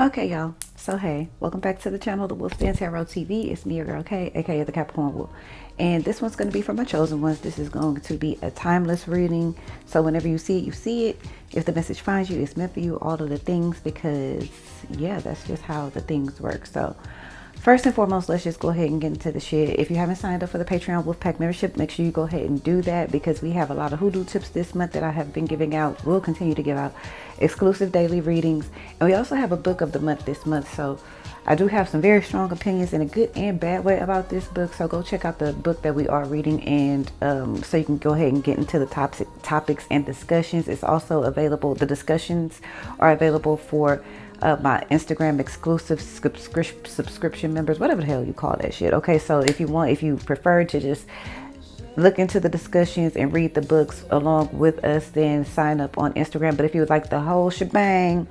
Okay, y'all. So, hey, welcome back to the channel, The Wolf Den Tarot TV. It's me, your girl Kay, aka the Capricorn Wolf. And this one's going to be for my chosen ones. This is going to be a timeless reading. So, whenever you see it, you see it. If the message finds you, it's meant for you, all of the things, because, yeah, that's just how the things work. So, first and foremost, let's just go ahead and get into the shit. If you haven't signed up for the Patreon Wolfpack membership, make sure you go ahead and do that, because we have a lot of hoodoo tips this month that I have been giving out. We'll continue to give out exclusive daily readings. And we also have a book of the month this month. So I do have some very strong opinions in a good and bad way about this book. So go check out the book that we are reading, and so you can go ahead and get into the topics and discussions. It's also available. The discussions are available for my Instagram exclusive subscription members, whatever the hell you call that shit. Okay, so if you prefer to just look into the discussions and read the books along with us, then sign up on Instagram. But if you would like the whole shebang,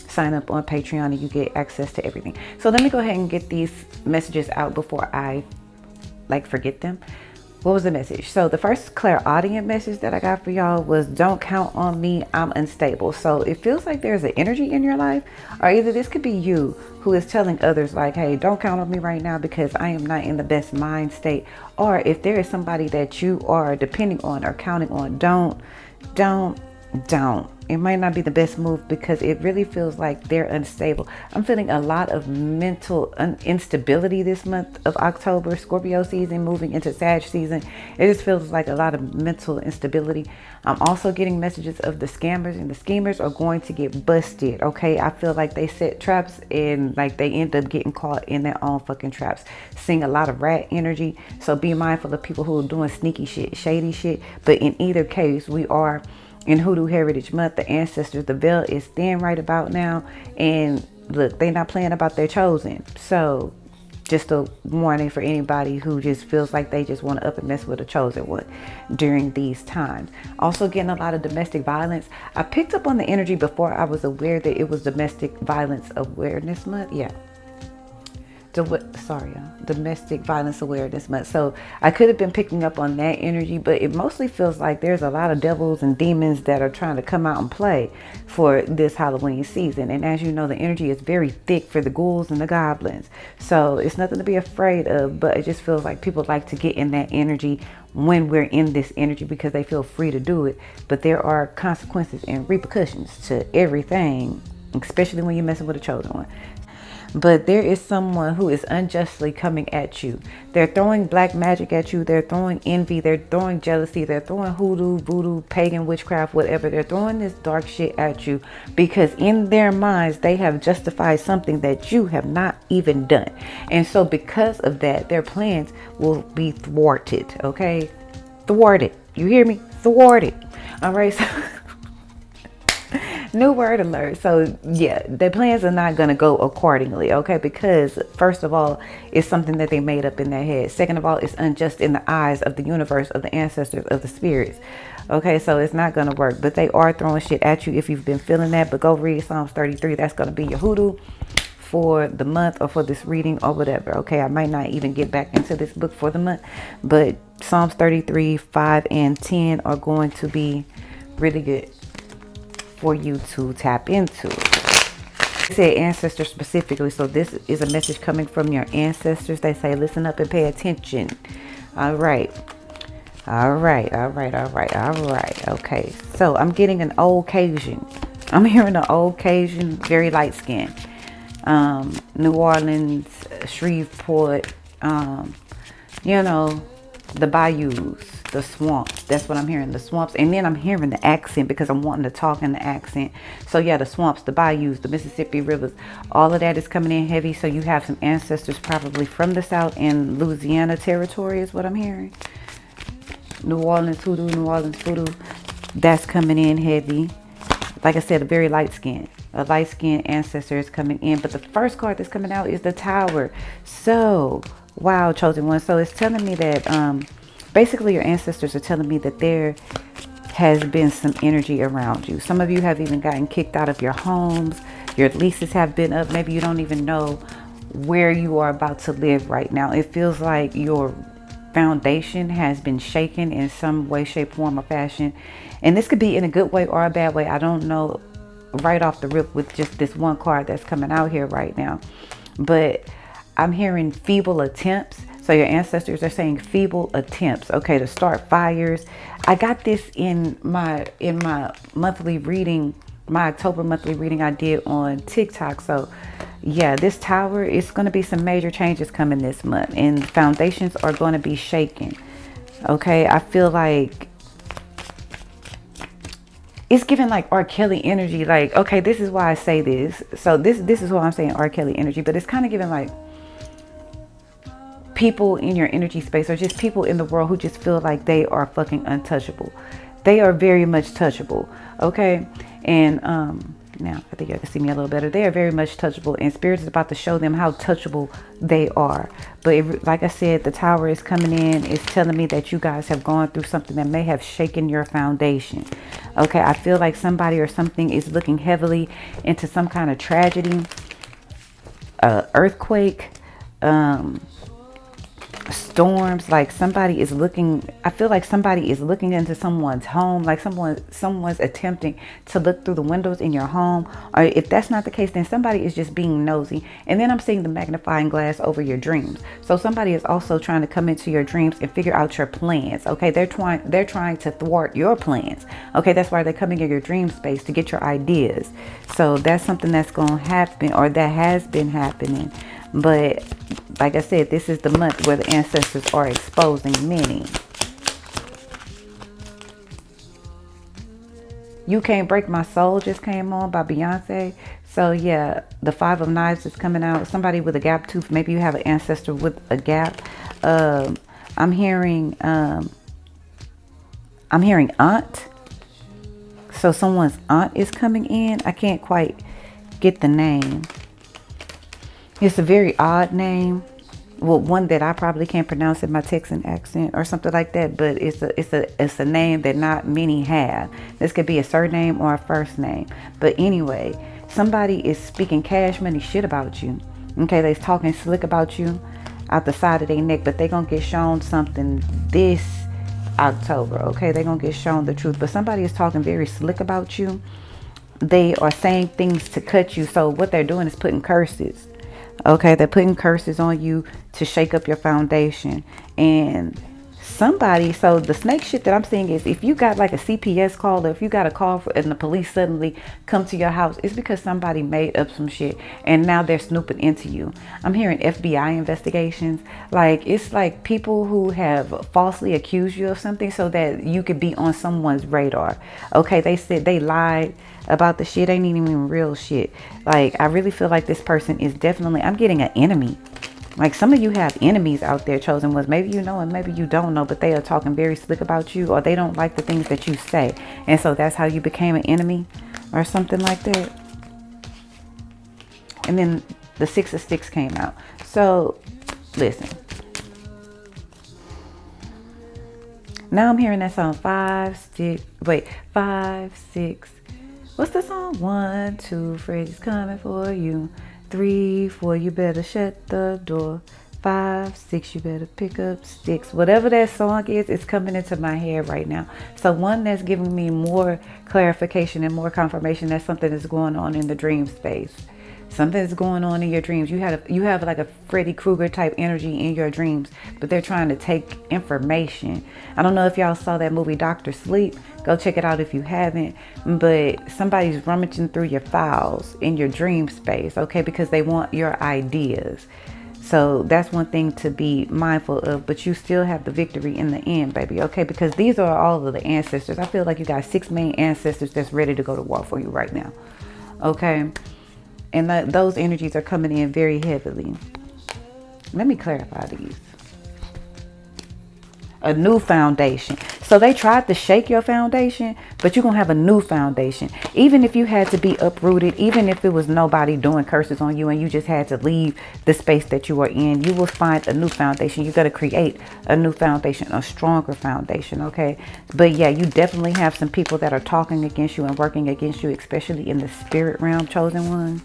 sign up on Patreon and you get access to everything. So let me go ahead and get these messages out before I forget them. What was the message? So the first clairaudient message that I got for y'all was, don't count on me, I'm unstable. So it feels like there's an energy in your life, or either this could be you who is telling others like, hey, don't count on me right now because I am not in the best mind state. Or if there is somebody that you are depending on or counting on, don't. It might not be the best move, because it really feels like they're unstable. I'm feeling a lot of mental instability this month of October, Scorpio season, moving into Sag season. It just feels like a lot of mental instability. I'm also getting messages of the scammers, and the schemers are going to get busted. Okay, I feel like they set traps and like they end up getting caught in their own fucking traps. Seeing a lot of rat energy. So be mindful of people who are doing sneaky shit, shady shit. But in either case, we are in Hoodoo Heritage Month. The ancestors, the veil is thin right about now, and look, they're not playing about their chosen. So just a warning for anybody who just feels like they just want to up and mess with a chosen one during these times. Also getting a lot of domestic violence. I picked up on the energy before I was aware that it was Domestic Violence Awareness Month. Yeah, Domestic Violence Awareness Month. So I could have been picking up on that energy, but it mostly feels like there's a lot of devils and demons that are trying to come out and play for this Halloween season. And as you know, the energy is very thick for the ghouls and the goblins. So it's nothing to be afraid of, but it just feels like people like to get in that energy when we're in this energy because they feel free to do it. But there are consequences and repercussions to everything, especially when you're messing with a chosen one. But there is someone who is unjustly coming at you. They're throwing black magic at you. They're throwing envy. They're throwing jealousy. They're throwing hoodoo, voodoo, pagan, witchcraft, whatever. They're throwing this dark shit at you because in their minds, they have justified something that you have not even done. And so because of that, their plans will be thwarted. Okay? Thwarted. You hear me? Thwarted. All right? So new word alert. So yeah, their plans are not going to go accordingly. Okay, because first of all, it's something that they made up in their head. Second of all, it's unjust in the eyes of the universe, of the ancestors, of the spirits. Okay, so it's not going to work. But they are throwing shit at you if you've been feeling that. But go read Psalms 33. That's going to be your hoodoo for the month or for this reading or whatever. Okay, I might not even get back into this book for the month, but Psalms 33, 5 and 10 are going to be really good for you to tap into. They say ancestors specifically, so this is a message coming from your ancestors. They say listen up and pay attention. All right. Okay, so I'm getting an old Cajun. I'm hearing an old Cajun, very light skin. New Orleans, Shreveport, you know, the bayous, the swamps. That's what I'm hearing, the swamps. And then I'm hearing the accent because I'm wanting to talk in the accent. So yeah, the swamps, the bayous, the Mississippi rivers, all of that is coming in heavy. So you have some ancestors probably from the South and Louisiana territory is what I'm hearing. New Orleans voodoo, that's coming in heavy. Like I said, a very light skin. A light-skinned ancestor is coming in. But the first card that's coming out is the Tower. So wow, chosen one. So it's telling me that basically your ancestors are telling me that there has been some energy around you. Some of you have even gotten kicked out of your homes. Your leases have been up. Maybe you don't even know where you are about to live right now. It feels like your foundation has been shaken in some way, shape, form, or fashion. And this could be in a good way or a bad way. I don't know right off the rip with just this one card that's coming out here right now. But I'm hearing feeble attempts. So your ancestors are saying feeble attempts, okay, to start fires. I got this in my monthly reading, my October monthly reading I did on TikTok. So yeah, this tower, is going to be some major changes coming this month, and foundations are going to be shaken. Okay, I feel like it's giving like R. Kelly energy. Like, okay, this is why I say this. So this is why I'm saying R. Kelly energy, but it's kind of giving like people in your energy space, or just people in the world who just feel like they are fucking untouchable. They are very much touchable. Okay. And now I think you can see me a little better. They are very much touchable, and Spirit is about to show them how touchable they are. But like I said, the tower is coming in. It's telling me that you guys have gone through something that may have shaken your foundation. Okay, I feel like somebody or something is looking heavily into some kind of tragedy, earthquake, storms. Like somebody is looking, I feel like somebody is looking into someone's home, like someone's attempting to look through the windows in your home. Or if that's not the case, then somebody is just being nosy. And then I'm seeing the magnifying glass over your dreams. So somebody is also trying to come into your dreams and figure out your plans. Okay, they're trying to thwart your plans. Okay, that's why they're coming in your dream space to get your ideas. So that's something that's going to happen, or that has been happening. But like I said, this is the month where the ancestors are exposing many. You Can't Break My Soul just came on by Beyonce. So yeah, the 5 of Knives is coming out. Somebody with a gap tooth. Maybe you have an ancestor with a gap. I'm hearing aunt. So someone's aunt is coming in. I can't quite get the name. It's a very odd name. Well, one that I probably can't pronounce in my Texan accent or something like that. But it's a name that not many have. This could be a surname or a first name. But anyway, somebody is speaking cash money shit about you. Okay, they're talking slick about you out the side of their neck. But they're going to get shown something this October. Okay, they're going to get shown the truth. But somebody is talking very slick about you. They are saying things to cut you. So what they're doing is putting curses. Okay, they're putting curses on you to shake up your foundation. And somebody, so the snake shit that I'm seeing is if you got like a CPS call, or if you got a call and the police suddenly come to your house, it's because somebody made up some shit and now they're snooping into you. I'm hearing FBI investigations. Like, it's like people who have falsely accused you of something so that you could be on someone's radar. Okay, they said they lied about the shit. Ain't even real shit. Like, I really feel like this person is definitely, I'm getting an enemy. Like, some of you have enemies out there, chosen ones. Maybe you know and maybe you don't know, but they are talking very slick about you, or they don't like the things that you say. And so that's how you became an enemy or something like that. And then the 6 of Sticks came out. So listen. Now I'm hearing that song 5, 6. Wait, 5, 6. What's the song? 1, 2, Freddy's coming for you. 3, 4, you better shut the door. 5, 6, you better pick up sticks. Whatever that song is, it's coming into my head right now. So one that's giving me more clarification and more confirmation that something is going on in the dream space. Something is going on in your dreams. You have like a Freddy Krueger type energy in your dreams, but they're trying to take information. I don't know if y'all saw that movie Dr. Sleep. Go check it out if you haven't. But somebody's rummaging through your files in your dream space, okay, because they want your ideas. So that's one thing to be mindful of, but you still have the victory in the end, baby, okay? Because these are all of the ancestors. I feel like you got 6 main ancestors that's ready to go to war for you right now, okay? And those energies are coming in very heavily. Let me clarify these. A new foundation. So they tried to shake your foundation, but you're going to have a new foundation. Even if you had to be uprooted, even if it was nobody doing curses on you and you just had to leave the space that you are in, you will find a new foundation. You're going to create a new foundation, a stronger foundation, okay? But yeah, you definitely have some people that are talking against you and working against you, especially in the spirit realm, chosen one.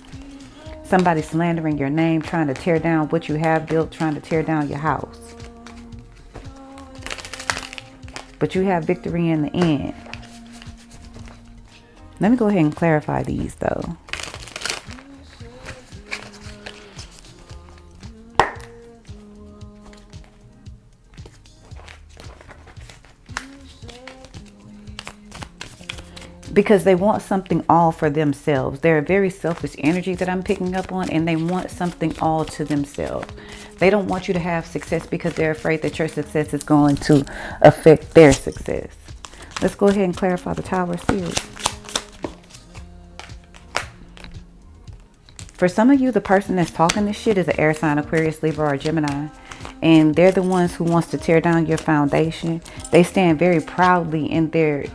Somebody slandering your name, trying to tear down what you have built, trying to tear down your house. But you have victory in the end. Let me go ahead and clarify these though. Because they want something all for themselves. They're a very selfish energy that I'm picking up on, and they want something all to themselves. They don't want you to have success because they're afraid that your success is going to affect their success. Let's go ahead and clarify the Tower series. For some of you, the person that's talking this shit is an air sign, Aquarius, Libra, or Gemini. And they're the ones who wants to tear down your foundation. They stand very proudly in their,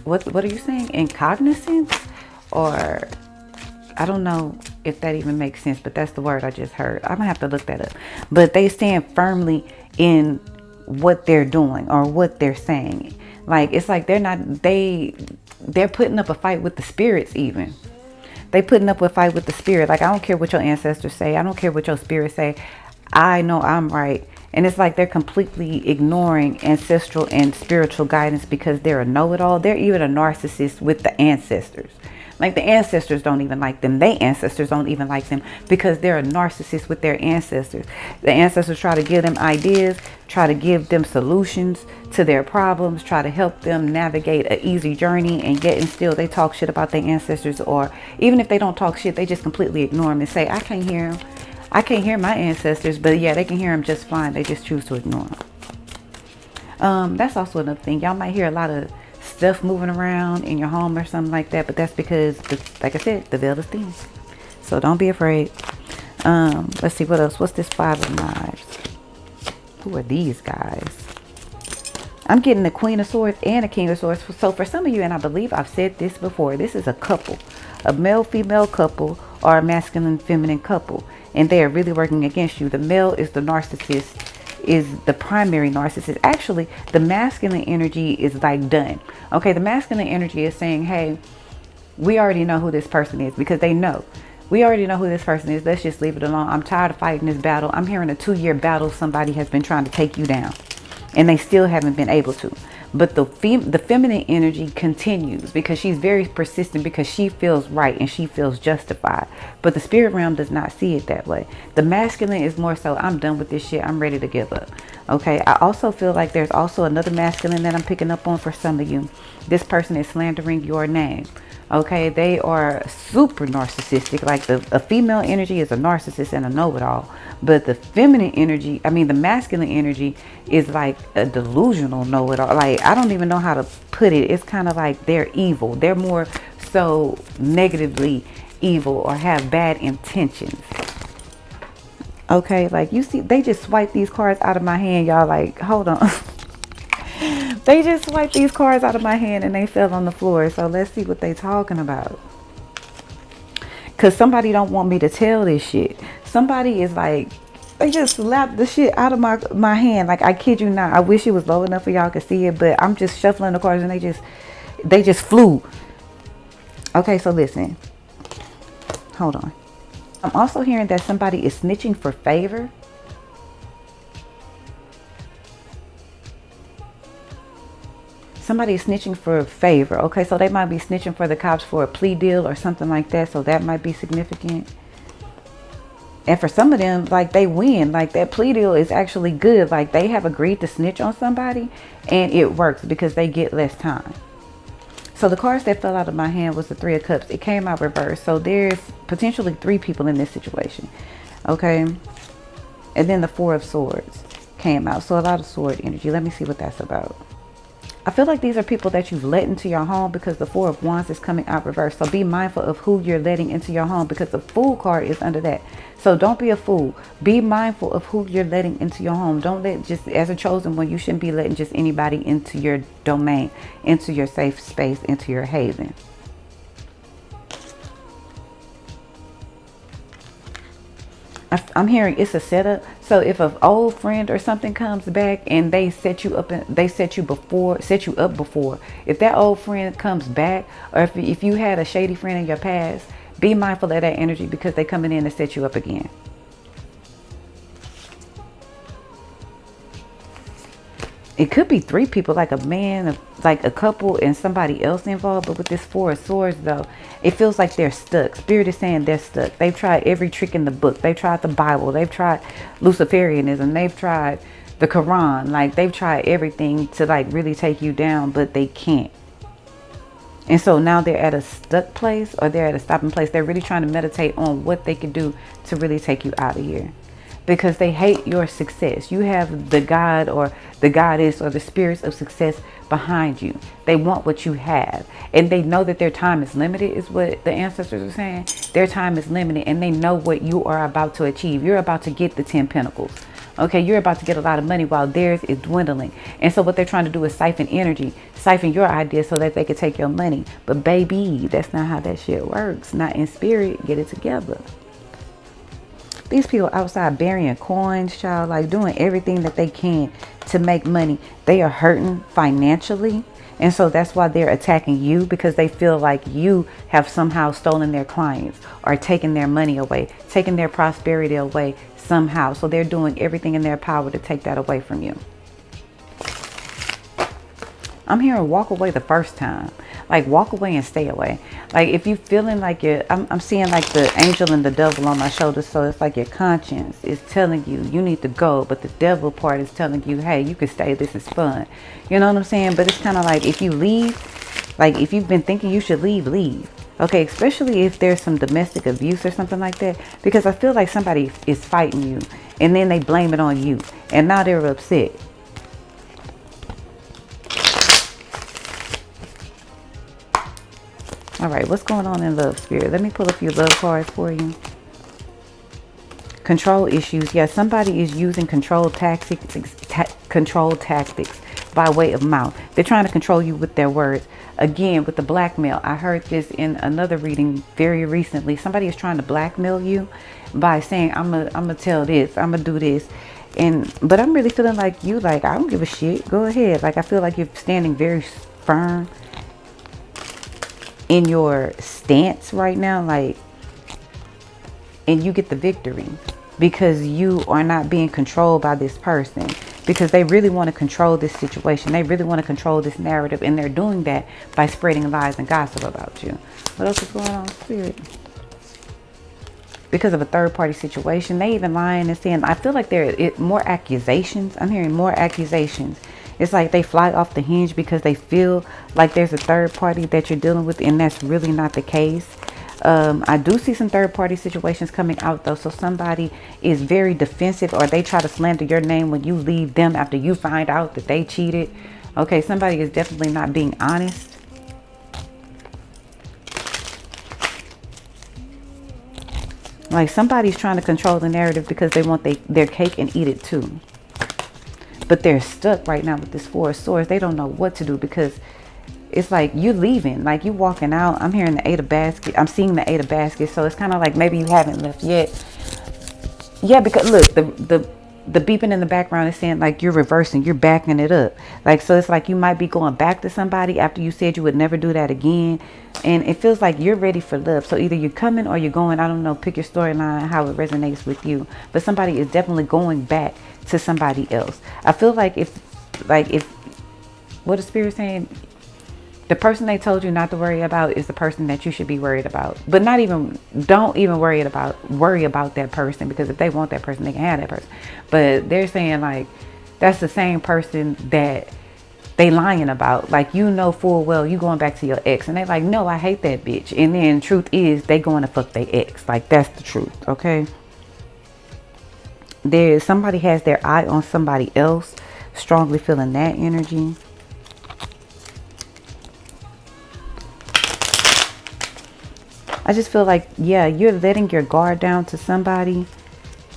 what are you saying? Incognizance? Or, I don't know if that even makes sense, but that's the word I just heard. I'm gonna have to look that up. But they stand firmly in what they're doing or what they're saying. Like, it's like they're putting up a fight with the spirits even. They putting up a fight with the spirit. Like, I don't care what your ancestors say. I don't care what your spirit say. I know I'm right. And it's like they're completely ignoring ancestral and spiritual guidance because they're a know-it-all. They're even a narcissist with the ancestors. Like, the ancestors don't even like them. Their ancestors don't even like them because they're a narcissist with their ancestors. The ancestors try to give them ideas, try to give them solutions to their problems, try to help them navigate an easy journey, and yet and still they talk shit about their ancestors. Or even if they don't talk shit, they just completely ignore them and say, I can't hear them. I can't hear my ancestors, but yeah, they can hear them just fine. They just choose to ignore them. That's also another thing. Y'all might hear a lot of stuff moving around in your home or something like that, but that's because, like I said, the veil is thin. So don't be afraid. Let's see what else. What's this Five of Knives? Who are these guys? I'm getting the Queen of Swords and a King of Swords. So for some of you, and I believe I've said this before, this is a couple, a male-female couple or a masculine-feminine couple, and they are really working against you. The male is the narcissist, is the primary narcissist. Actually, the masculine energy is like done. Okay, the masculine energy is saying, hey, we already know who this person is, because they know. We already know who this person is. Let's just leave it alone. I'm tired of fighting this battle. I'm hearing a 2-year battle. Somebody has been trying to take you down, and they still haven't been able to. But the feminine energy continues because she's very persistent, because she feels right and she feels justified. But the spirit realm does not see it that way. The masculine is more so, I'm done with this shit. I'm ready to give up. Okay. I also feel like there's also another masculine that I'm picking up on for some of you. This person is slandering your name. Okay, they are super narcissistic. Like a female energy is a narcissist and a know-it-all, but the feminine energy, I mean the masculine energy, is like a delusional know-it-all. Like, I don't even know how to put it. It's kind of like they're evil. They're more so negatively evil or have bad intentions. Okay, like you see, they just swiped these cards out of my hand, y'all. Like, hold on. They just swiped these cards out of my hand and they fell on the floor. So let's see what they talking about. Because somebody don't want me to tell this shit. Somebody is like, they just slapped the shit out of my hand. Like, I kid you not. I wish it was low enough for y'all to see it, but I'm just shuffling the cards and they just flew. Okay, so listen. Hold on. I'm also hearing that somebody is snitching for favor. Somebody is snitching for a favor. Okay, so they might be snitching for the cops for a plea deal or something like that. So that might be significant. And for some of them, like, they win. Like, that plea deal is actually good. Like, they have agreed to snitch on somebody and it works because they get less time. So the cards that fell out of my hand was the Three of Cups. It came out reversed. So there's potentially 3 people in this situation. Okay. And then the Four of Swords came out. So a lot of sword energy. Let me see what that's about. I feel like these are people that you've let into your home, because the Four of Wands is coming out reversed. So be mindful of who you're letting into your home, because the Fool card is under that. So don't be a fool. Be mindful of who you're letting into your home. Don't let, just as a chosen one, you shouldn't be letting just anybody into your domain, into your safe space, into your haven. I'm hearing it's a setup. So if an old friend or something comes back and they set you up, and they set you up before, if that old friend comes back, or if you had a shady friend in your past, be mindful of that energy, because they're coming in to set you up again. It could be three people, like a man, like a couple and somebody else involved. But with this Four of Swords, though, it feels like they're stuck. Spirit is saying they're stuck. They've tried every trick in the book. They've tried the Bible. They've tried Luciferianism. They've tried the Quran. Like, they've tried everything to, like, really take you down, but they can't. And so now they're at a stuck place, or they're at a stopping place. They're really trying to meditate on what they can do to really take you out of here. Because they hate your success. You have the God or the goddess or the spirits of success behind you. They want what you have. And they know that their time is limited, is what the ancestors are saying. Their time is limited, and they know what you are about to achieve. You're about to get the 10 Pentacles. Okay, you're about to get a lot of money while theirs is dwindling. And so what they're trying to do is siphon energy, siphon your ideas so that they can take your money. But baby, that's not how that shit works. Not in spirit. Get it together. These people outside burying coins, child, like doing everything that they can to make money. They are hurting financially. And so that's why they're attacking you, because they feel like you have somehow stolen their clients or taken their money away, taken their prosperity away somehow. So they're doing everything in their power to take that away from you. I'm hearing walk away the first time. Like, walk away and stay away. Like, if you feeling like I'm seeing like the angel and the devil on my shoulders. So it's like your conscience is telling you, you need to go. But the devil part is telling you, hey, you can stay. This is fun. You know what I'm saying? But it's kind of like, if you leave, like if you've been thinking you should leave, leave. Okay, especially if there's some domestic abuse or something like that. Because I feel like somebody is fighting you. And then they blame it on you. And now they're upset. All right, what's going on in love, spirit? Let me pull a few love cards for you. Control issues. Yeah, somebody is using control tactics by way of mouth. They're trying to control you with their words. Again, with the blackmail. I heard this in another reading very recently. Somebody is trying to blackmail you by saying, I'm gonna tell this, I'm gonna do this. But I'm really feeling like you, like, I don't give a shit. Go ahead. Like, I feel like you're standing very firm in your stance right now, like, and you get the victory because you are not being controlled by this person, because they really want to control this situation. They really want to control this narrative, and they're doing that by spreading lies and gossip about you. What else is going on, spirit? Because of a third-party situation, they even lying and saying, I feel like there are more accusations. I'm hearing more accusations. It's like they fly off the hinge because they feel like there's a third party that you're dealing with, and that's really not the case. I do see some third party situations coming out though. So somebody is very defensive, or they try to slander your name when you leave them after you find out that they cheated. Okay, somebody is definitely not being honest. Like, somebody's trying to control the narrative because they want their cake and eat it too. But they're stuck right now with this Four of Swords. They don't know what to do, because it's like you leaving, like you walking out. I'm hearing the Eight of Baskets. I'm seeing the Eight of Baskets. So it's kind of like maybe you haven't left yet. Yeah, because look, the beeping in the background is saying like you're reversing, you're backing it up. Like, so it's like you might be going back to somebody after you said you would never do that again. And it feels like you're ready for love. So either you're coming or you're going. I don't know. Pick your storyline, how it resonates with you. But somebody is definitely going back to somebody else. I feel like if what the spirit's saying, the person they told you not to worry about is the person that you should be worried about. But don't even worry about that person, because if they want that person, they can have that person. But they're saying like that's the same person that they lying about. Like, you know full well you going back to your ex, and they like, no, I hate that bitch. And then truth is they going to fuck their ex. Like, that's the truth. Okay, somebody has their eye on somebody else. Strongly feeling that energy. I just feel like, yeah, you're letting your guard down to somebody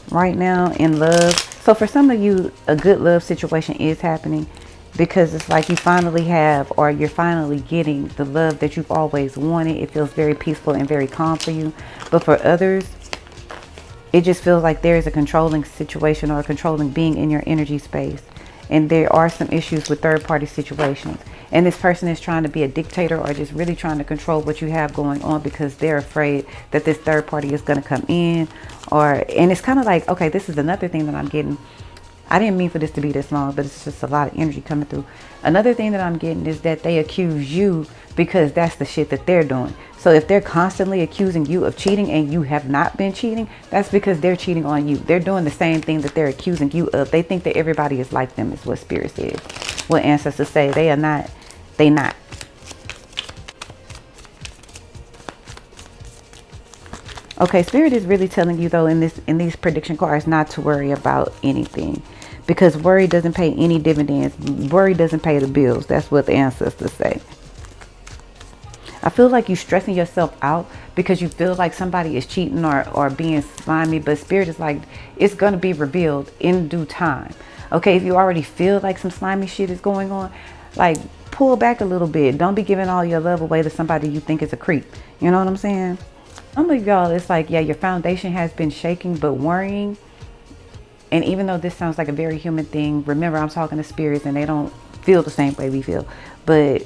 right now in love. So for some of you, a good love situation is happening, because it's like you finally have, or you're finally getting the love that you've always wanted. It feels very peaceful and very calm for you. But for others, it just feels like there is a controlling situation or a controlling being in your energy space. And there are some issues with third-party situations. And this person is trying to be a dictator, or just really trying to control what you have going on, because they're afraid that this third party is going to come in. And it's kind of like, okay, this is another thing that I'm getting. I didn't mean for this to be this long, but it's just a lot of energy coming through. Another thing that I'm getting is that they accuse you because that's the shit that they're doing. So if they're constantly accusing you of cheating and you have not been cheating, that's because they're cheating on you. They're doing the same thing that they're accusing you of. They think that everybody is like them, is what Spirit says. What ancestors say. They are not. They not. Okay, Spirit is really telling you though in these prediction cards not to worry about anything, because worry doesn't pay any dividends. Worry doesn't pay the bills. That's what the ancestors say. I feel like you're stressing yourself out because you feel like somebody is cheating or being slimy, but Spirit is like, it's going to be revealed in due time. Okay, if you already feel like some slimy shit is going on, like pull back a little bit. Don't be giving all your love away to somebody you think is a creep. You know what I'm saying? Some of y'all, it's like, yeah, your foundation has been shaking, but worrying. And even though this sounds like a very human thing, remember I'm talking to spirits and they don't feel the same way we feel. But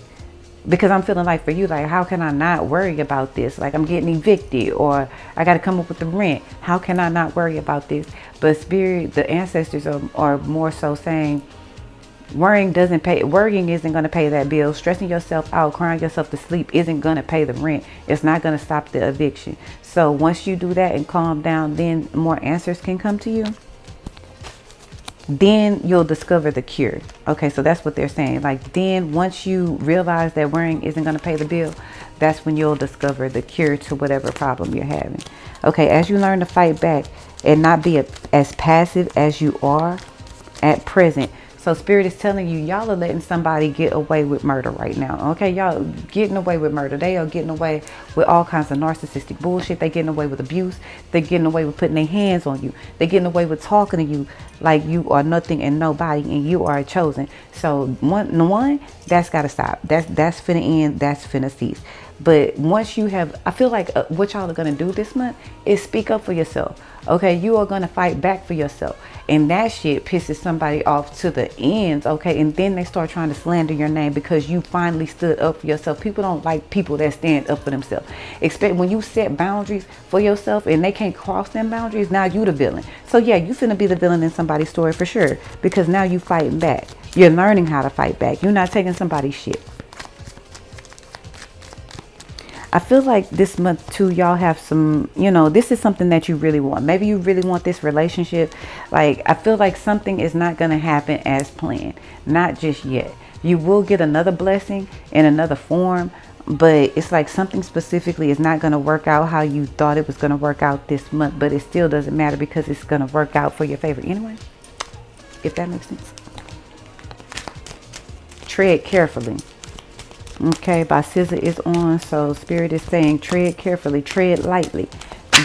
because I'm feeling like for you, like, how can I not worry about this? Like I'm getting evicted or I got to come up with the rent. How can I not worry about this? But Spirit, the ancestors are more so saying, worrying isn't going to pay that bill. Stressing yourself out, crying yourself to sleep isn't going to pay the rent. It's not going to stop the eviction. So once you do that and calm down, then more answers can come to you. Then you'll discover the cure. Okay, so that's what they're saying. Like then once you realize that worrying isn't going to pay the bill, that's when you'll discover the cure to whatever problem you're having. Okay, as you learn to fight back and not be as passive as you are at present. So Spirit is telling you, y'all are letting somebody get away with murder right now. Okay, y'all getting away with murder. They are getting away with all kinds of narcissistic bullshit. They getting away with abuse. They're getting away with putting their hands on you. They're getting away with talking to you like you are nothing and nobody and you are chosen. So one that's got to stop. That's finna end. That's finna cease. But once you have, I feel like what y'all are going to do this month is speak up for yourself. Okay, you are going to fight back for yourself. And that shit pisses somebody off to the ends. Okay, and then they start trying to slander your name because you finally stood up for yourself. People don't like people that stand up for themselves. Expect when you set boundaries for yourself and they can't cross them boundaries, now you the villain. So yeah, you finna be the villain in somebody's story for sure, because now you fighting back. You're learning how to fight back. You're not taking somebody's shit. I feel like this month too, y'all have some, this is something that you really want. Maybe you really want this relationship. Like, I feel like something is not going to happen as planned. Not just yet. You will get another blessing in another form, but it's like something specifically is not going to work out how you thought it was going to work out this month, but it still doesn't matter because it's going to work out for your favor anyway, if that makes sense. Tread carefully. Okay, by scissor is on, so Spirit is saying tread carefully, tread lightly.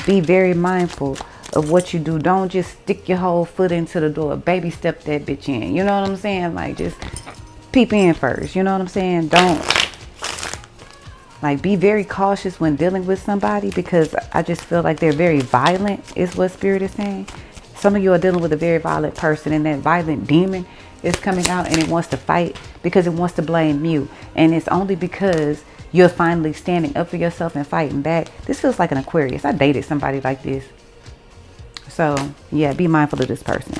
Be very mindful of what you do. Don't just stick your whole foot into the door. Baby step that bitch in. You know what I'm saying? Like, just peep in first. You know what I'm saying? Don't, like, be very cautious when dealing with somebody, because I just feel like they're very violent is what Spirit is saying. Some of you are dealing with a very violent person, and that violent demon is coming out and it wants to fight because it wants to blame you. And it's only because you're finally standing up for yourself and fighting back. This feels like an Aquarius. I dated somebody like this. So yeah, be mindful of this person.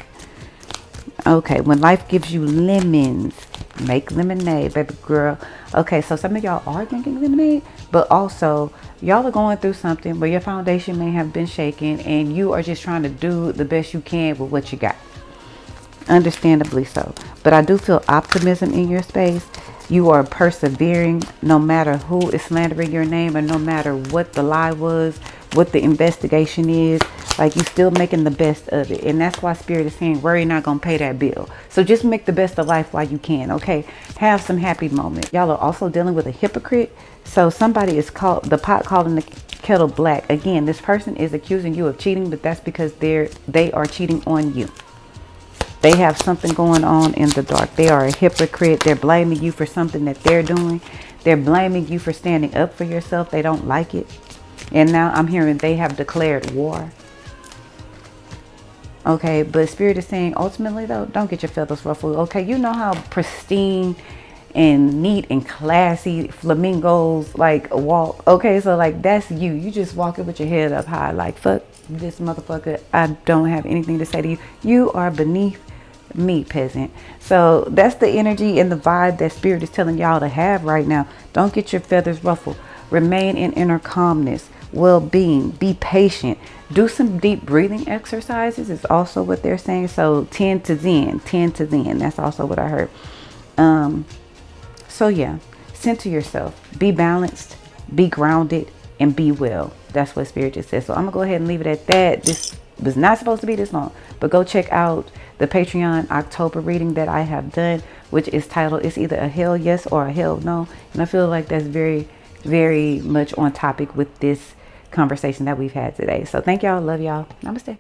Okay, when life gives you lemons, make lemonade, baby girl. Okay, so some of y'all are drinking lemonade, but also y'all are going through something where your foundation may have been shaken and you are just trying to do the best you can with what you got. Understandably so. But I do feel optimism in your space. You are persevering no matter who is slandering your name or no matter what the lie was, what the investigation is. Like, you still making the best of it. And that's why Spirit is saying worry not gonna pay that bill. So just make the best of life while you can, okay? Have some happy moments. Y'all are also dealing with a hypocrite. So somebody is called the pot calling the kettle black. Again, this person is accusing you of cheating, but that's because they are cheating on you. They have something going on in the dark. They are a hypocrite. They're blaming you for something that they're doing. They're blaming you for standing up for yourself. They don't like it. And now I'm hearing they have declared war. Okay, but Spirit is saying ultimately though, don't get your feathers ruffled. Okay, you know how pristine and neat and classy flamingos like walk. Okay, so like that's you. You just walking with your head up high like, fuck this motherfucker. I don't have anything to say to you. You are beneath me, peasant. So that's the energy and the vibe that spirit is telling y'all to have right now. Don't get your feathers ruffled. Remain in inner calmness, well-being, be patient. Do some deep breathing exercises is also what they're saying. So 10 to Zen, 10 to Zen. That's also what I heard. So yeah, center yourself, be balanced, be grounded, and be well. That's what spirit just said. So I'm gonna go ahead and leave it at that. This was not supposed to be this long, but go check out the Patreon October reading that I have done, which is titled, it's either a hell yes or a hell no. And I feel like that's very, very much on topic with this conversation that we've had today. So thank y'all. Love y'all. Namaste.